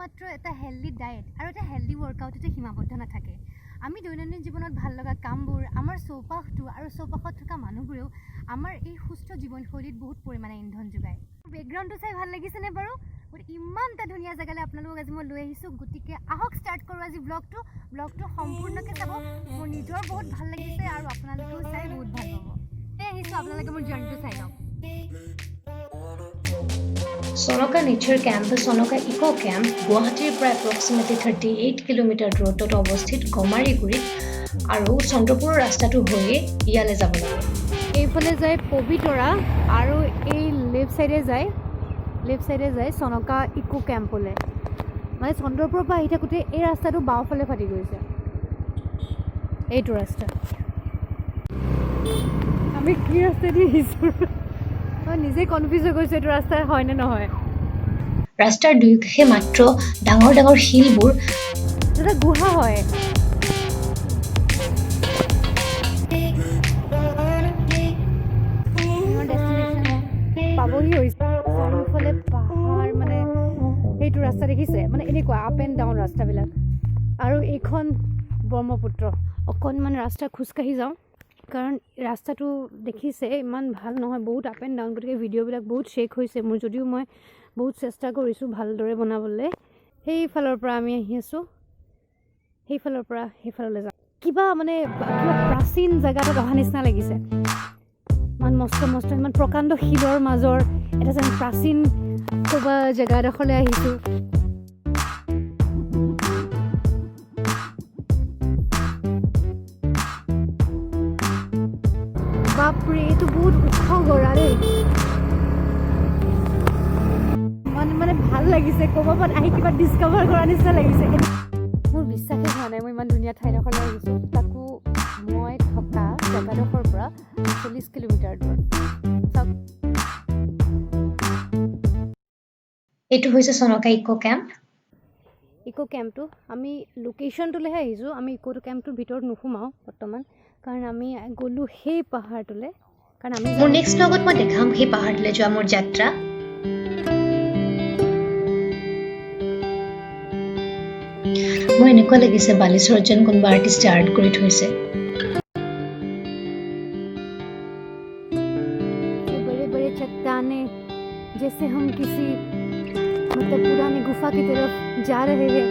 মাত্ৰ এটা healthy diet আৰু এটা হেলদি ৱৰ্কআউটতে সীমাবদ্ধ নাথাকে। আমি দৈনন্দিন জীৱনত ভাল লগা কামবোৰ আমাৰ চৌপাশটো আৰু চৌপাশত থকা মানুহবোৰেও আমাৰ এই সুস্থ জীৱনশৈলীত বহুত পৰিমাণে ইন্ধন যোগায়। বেকগ্ৰাউণ্ডটো চাই ভাল লাগিছেনে বাৰু? ইমান এটা ধুনীয়া জেগালৈ আপোনালোকক আজি মই লৈ আহিছোঁ। গতিকে আহক ষ্টাৰ্ট কৰোঁ আজি ব্লগটো সম্পূৰ্ণকৈ চাব। মোৰ নিজৰ বহুত ভাল লাগিছে আৰু আপোনালোকেও চাই বহুত ভাল পাব। আহিছোঁ, আপোনালোকে মোৰ জাৰ্ণিটো চাই লওক। Chanaka Nature Camp বা Chanaka Eco Camp গুৱাহাটীৰ পৰা এপ্ৰক্সিমেটলি 38 কিলোমিটাৰ দূৰত্বত অৱস্থিত গমাৰিগুৰিত আৰু চন্দ্ৰপুৰৰ ৰাস্তাটো হৈয়ে ইয়ালৈ যাব লাগে। এইফালে যায় পবিতৰা আৰু এই লেফ্ট চাইডে যায় চনকা ইকো কেম্পলৈ। মানে চন্দ্ৰপুৰৰ পৰা আহি থাকোঁতে এই ৰাস্তাটো বাওঁফালে ফাটি গৈছে, এইটো ৰাস্তা। আমি কি ৰাস্তা দি আহিছোঁ, মই নিজে কনফিউজ হৈ গৈছোঁ এইটো ৰাস্তা হয়নে নহয়। ৰাস্তাৰ দুয়োকাষে মাত্ৰ ডাঙৰ ডাঙৰ শিলবোৰ, এটা গুহা হয়। পাবহি হৈছে, চাৰিওফালে পাহাৰ, মানে সেইটো ৰাস্তা দেখিছে, মানে এনেকুৱা আপ এণ্ড ডাউন ৰাস্তাবিলাক। আৰু এইখন ব্ৰহ্মপুত্ৰ। অকণমান ৰাস্তা খোজকাঢ়ি যাওঁ, কাৰণ ৰাস্তাটো দেখিছে ইমান ভাল নহয়, বহুত আপ এণ্ড ডাউন। গতিকে ভিডিঅ'বিলাক বহুত শেক হৈছে মোৰ, যদিও মই বহুত চেষ্টা কৰিছোঁ ভালদৰে বনাবলৈ। সেইফালৰ পৰা আমি আহি আছোঁ, সেইফালৰ পৰা সেইফাললৈ যাওঁ। কিবা প্ৰাচীন জেগাটোত অহা নিচিনা লাগিছে। ইমান মস্ত ইমান প্ৰকাণ্ড শিলৰ মাজৰ এটা যেন প্ৰাচীন ক'বা জেগা এডোখৰলৈ আহিছোঁ। বাপৰে, এইটো বহুত ওখ গৰা দেই। মানে ভাল লাগিছে, ক'ৰবাত আহি কিবা ডিছকভাৰ কৰা নিচিনা লাগিছে। মোৰ বিশ্বাসেই হোৱা নাই মই ইমান ধুনীয়া ঠাইডোখৰলৈ আহিছোঁ, তাকো মই থকা জেগাডোখৰৰ পৰা 40 কিলোমিটাৰ দূৰত। এইটো হৈছে চনকা ইকো কেম্প। ইকো কেম্পটো আমি লোকেশ্যনটোলৈহে আহিছোঁ, আমি ইকো কেম্পটোৰ ভিতৰত নোসোমাওঁ বৰ্তমান, কাৰণ আমি গ'লোঁ সেই পাহাৰটোলৈ। কাৰণ আমি মোৰ নেক্সট ব্লগত মই দেখাম সেই পাহাৰটোলৈ যোৱা মোৰ যাত্ৰা। মোৰ এনেকুৱা লাগিছে বালিচৰত যেন কোনোবা আৰ্টিষ্টে আৰ্ট কৰি থৈছে। बड़े चट्टाने जैसे हम किसी पुरानी गुफा की तरफ जा रहे हैं।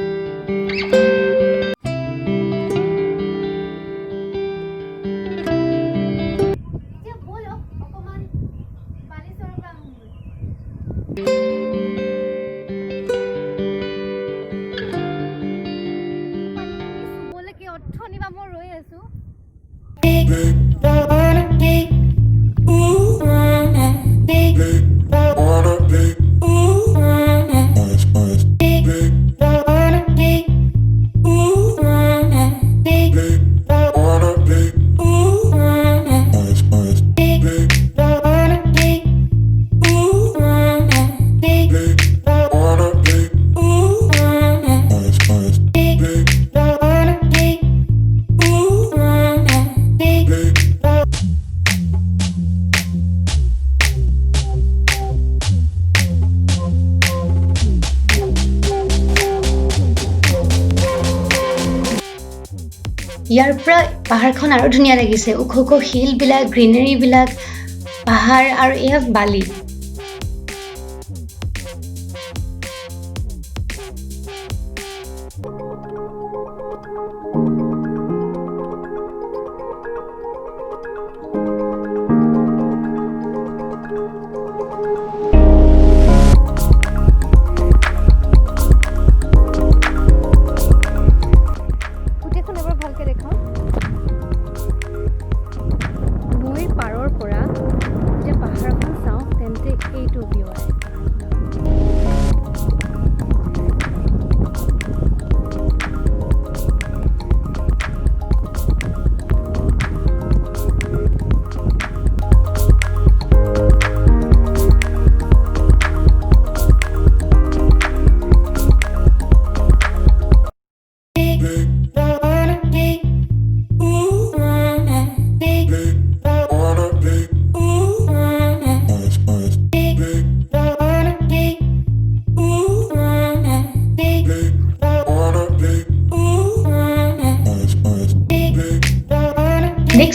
ইয়াৰ পৰা পাহাৰখন আৰু ধুনীয়া লাগিছে, ওখ ওখ শিলবিলাক, গ্ৰীনেৰীবিলাক, পাহাৰ আৰু এয়া বালি।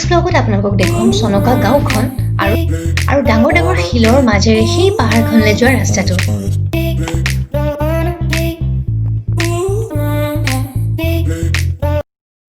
নেক্সট ব্লগত আপোনালোকক দেখুৱাম চনকা গাঁওখন আৰু ডাঙৰ ডাঙৰ শিলৰ মাজেৰে সেই পাহাৰখনলৈ যোৱা ৰাস্তাটো